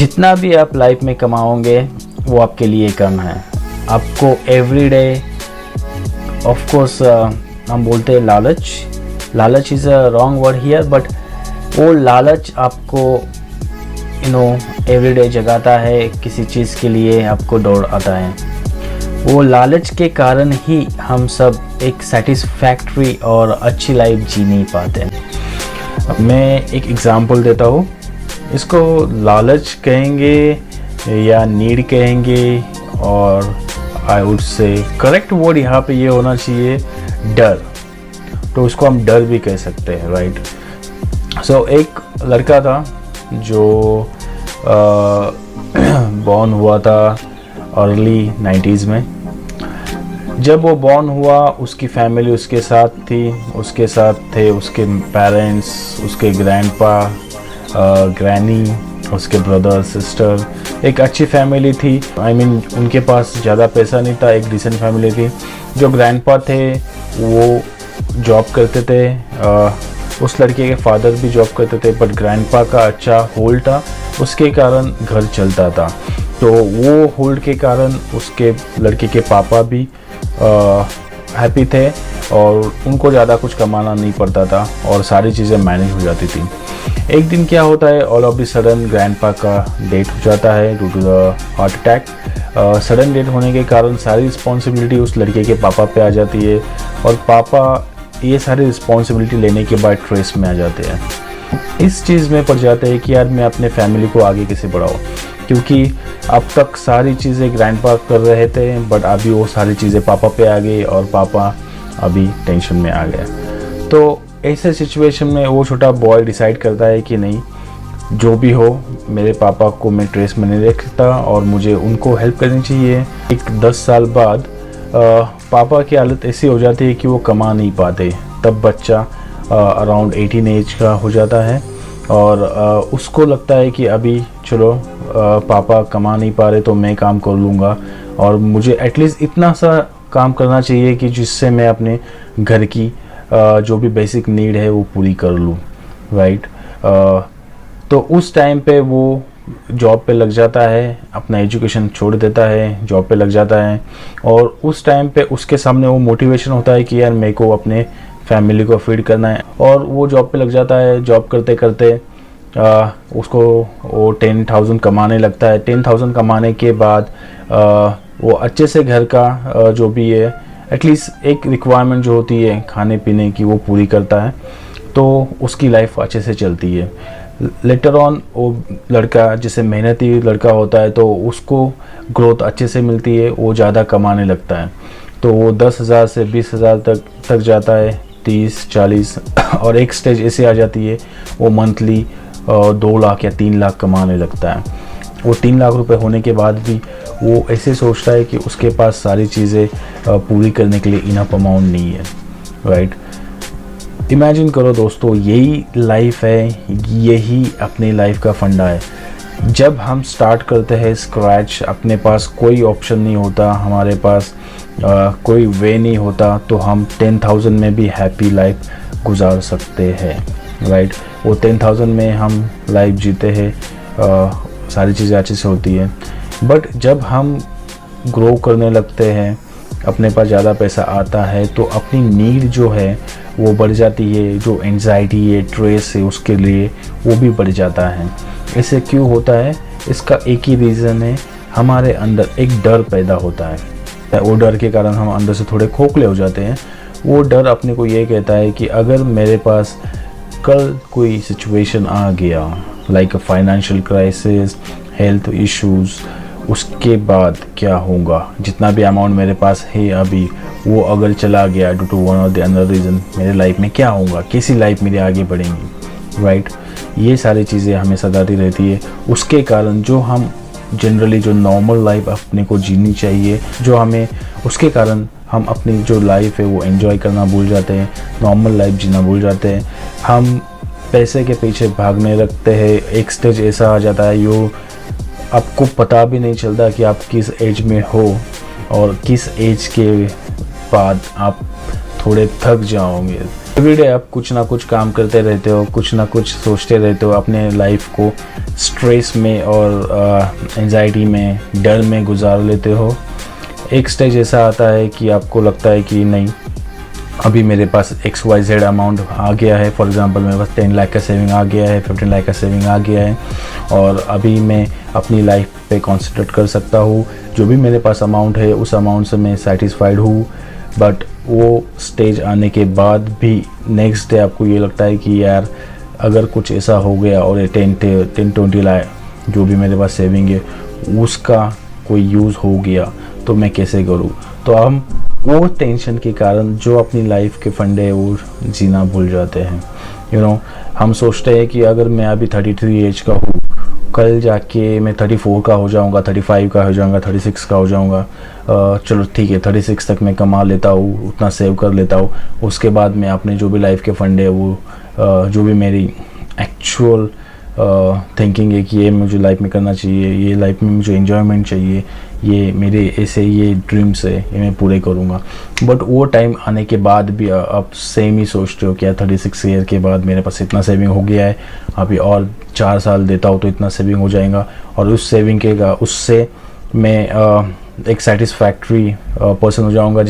जितना भी आप लाइफ में कमाओगे वो आपके लिए कम है। आपको एवरीडे ऑफ कोर्स हम बोलते हैं लालच is a wrong word here, but वो लालच आपको एवरीडे जगाता है, किसी चीज़ के लिए आपको दौड़ आता है। वो लालच के कारण ही हम सब एक सेटिस्फैक्ट्री और अच्छी लाइफ जी नहीं पाते। अब मैं एक एग्ज़ाम्पल देता हूँ, इसको लालच कहेंगे या नीड कहेंगे, और I would say correct word यहाँ पे ये होना चाहिए डर। तो इसको हम डर भी कह सकते हैं, राइट। सो एक लड़का था जो बॉर्न हुआ था अर्ली 90s में। जब वो बॉर्न हुआ उसकी फैमिली उसके साथ थी, उसके साथ थे उसके पेरेंट्स, उसके ग्रैंडपा, ग्रैनी, उसके ब्रदर सिस्टर। एक अच्छी फैमिली थी। I mean, उनके पास ज़्यादा पैसा नहीं था, एक डिसेंट फैमिली थी। जो ग्रैंडपा थे वो जॉब करते थे, उस लड़के के फादर भी जॉब करते थे, बट ग्रैंडपा का अच्छा होल्ड था, उसके कारण घर चलता था। तो वो होल्ड के कारण उसके लड़के के पापा भी हैप्पी थे और उनको ज़्यादा कुछ कमाना नहीं पड़ता था और सारी चीज़ें मैनेज हो जाती थी। एक दिन क्या होता है, all of the sudden grandpa का डेथ हो जाता है due to the heart attack. Sudden death होने के कारण सारी रिस्पॉन्सिबिलिटी उस लड़के के पापा पे आ जाती है और पापा ये सारी रिस्पॉन्सिबिलिटी लेने के बाद स्ट्रेस में आ जाते हैं। इस चीज़ में पड़ जाते हैं कि यार मैं अपने फैमिली को आगे कैसे बढ़ाऊँ, क्योंकि अब तक सारी चीज़ें ग्रैंडपा कर रहे थे, बट अभी वो सारी चीज़ें पापा पे आ गई और पापा अभी टेंशन में आ गए। तो ऐसे सिचुएशन में वो छोटा बॉय डिसाइड करता है कि नहीं, जो भी हो मेरे पापा को मैं ट्रेस में नहीं रख सकता और मुझे उनको हेल्प करनी चाहिए। एक 10 साल बाद पापा की हालत ऐसी हो जाती है कि वो कमा नहीं पाते। तब बच्चा अराउंड 18 एज का हो जाता है और उसको लगता है कि अभी चलो पापा कमा नहीं पा रहे तो मैं काम कर लूँगा और मुझे एटलीस्ट इतना सा काम करना चाहिए कि जिससे मैं अपने घर की जो भी बेसिक नीड है वो पूरी कर लूँ, राइट। तो उस टाइम पे वो जॉब पे लग जाता है, अपना एजुकेशन छोड़ देता है, जॉब पे लग जाता है और उस टाइम पे उसके सामने वो मोटिवेशन होता है कि यार मेरे को अपने फैमिली को फीड करना है और वो जॉब पे लग जाता है। जॉब करते करते उसको वो 10,000 कमाने लगता है। 10,000 कमाने के बाद वो अच्छे से घर का जो भी है एटलीस्ट एक रिक्वायरमेंट जो होती है खाने पीने की वो पूरी करता है, तो उसकी लाइफ अच्छे से चलती है। लेटर ऑन वो लड़का जैसे मेहनती लड़का होता है तो उसको ग्रोथ अच्छे से मिलती है, वो ज़्यादा कमाने लगता है। तो वो 10,000 से 20,000 तक जाता है, 30, 40 और एक स्टेज ऐसे आ जाती है वो मंथली 2 लाख या 3 लाख कमाने लगता है। वो 3 लाख रुपए होने के बाद भी वो ऐसे सोचता है कि उसके पास सारी चीज़ें पूरी करने के लिए इनफ अमाउंट नहीं है, राइट। इमेजिन करो दोस्तों, यही लाइफ है, यही अपनी लाइफ का फंडा है। जब हम स्टार्ट करते हैं स्क्रैच, अपने पास कोई ऑप्शन नहीं होता, हमारे पास कोई वे नहीं होता, तो हम 10,000 में भी हैप्पी लाइफ गुजार सकते हैं, राइट। वो 10,000 में हम लाइफ जीते हैं, सारी चीज़ें अच्छे से होती है। बट जब हम ग्रो करने लगते हैं, अपने पास ज़्यादा पैसा आता है, तो अपनी नीड जो है वो बढ़ जाती है, जो एंजाइटी है, स्ट्रेस है, उसके लिए वो भी बढ़ जाता है। ऐसे क्यों होता है? इसका एक ही रीज़न है, हमारे अंदर एक डर पैदा होता है। वो डर के कारण हम अंदर से थोड़े खोखले हो जाते हैं। वो डर अपने को ये कहता है कि अगर मेरे पास कल कोई सिचुएशन आ गया, like a financial crisis, health issues, उसके बाद क्या होगा? जितना भी अमाउंट मेरे पास है अभी, वो अगर चला गया ड्यू टू वन और द अनदर रीज़न, मेरे लाइफ में क्या होगा? कैसी लाइफ मेरी आगे बढ़ेंगी, राइट। ये सारी चीज़ें हमें सताती रहती है। उसके कारण जो हम जनरली जो नॉर्मल लाइफ अपने को जीनी चाहिए, जो हमें, उसके कारण हम अपनी जो लाइफ है वो एंजॉय करना भूल जाते हैं, नॉर्मल लाइफ जीना भूल जाते हैं। हम पैसे के पीछे भागने लगते हैं। एक स्टेज ऐसा आ जाता है यो आपको पता भी नहीं चलता कि आप किस एज में हो और किस एज के बाद आप थोड़े थक जाओगे। एवरीडे आप कुछ ना कुछ काम करते रहते हो, कुछ ना कुछ सोचते रहते हो, अपने लाइफ को स्ट्रेस में और एंजाइटी में, डर में गुजार लेते हो। एक स्टेज ऐसा आता है कि आपको लगता है कि नहीं, अभी मेरे पास XYZ अमाउंट आ गया है। फॉर एग्जांपल मेरे पास 10 लाख का सेविंग आ गया है, 15 लाख का सेविंग आ गया है, और अभी मैं अपनी लाइफ पे कॉन्सेंट्रेट कर सकता हूँ। जो भी मेरे पास अमाउंट है उस अमाउंट से मैं सेटिस्फाइड हूँ। बट वो स्टेज आने के बाद भी नेक्स्ट डे आपको ये लगता है कि यार अगर कुछ ऐसा हो गया और 10-20 लाख जो भी मेरे पास सेविंग है उसका कोई यूज़ हो गया तो मैं कैसे करूँ। तो हम वो टेंशन के कारण जो अपनी लाइफ के फंडे है वो जीना भूल जाते हैं। हम सोचते हैं कि अगर मैं अभी 33 एज का हूँ, कल जाके मैं 34 का हो जाऊँगा, 35 का हो जाऊँगा, 36 का हो जाऊँगा। चलो ठीक है, 36 तक मैं कमा लेता हूँ, उतना सेव कर लेता हूँ। उसके बाद मैं अपने जो भी लाइफ के फंडे है वो जो भी मेरी एक्चुअल थिंकिंग है कि ये मुझे लाइफ में करना चाहिए, ये लाइफ में मुझे एंजॉयमेंट चाहिए, ये मेरे ऐसे ये ड्रीम्स है, ये मैं पूरे करूँगा। बट वो टाइम आने के बाद भी आप सेम ही सोचते हो कि यार 36 ईयर के बाद मेरे पास इतना सेविंग हो गया है, अभी और 4 साल देता हूँ तो इतना सेविंग हो जाएगा, और उस सेविंग के उससे मैं एक सेटिस्फैक्ट्री पर्सन हो जाऊँगा।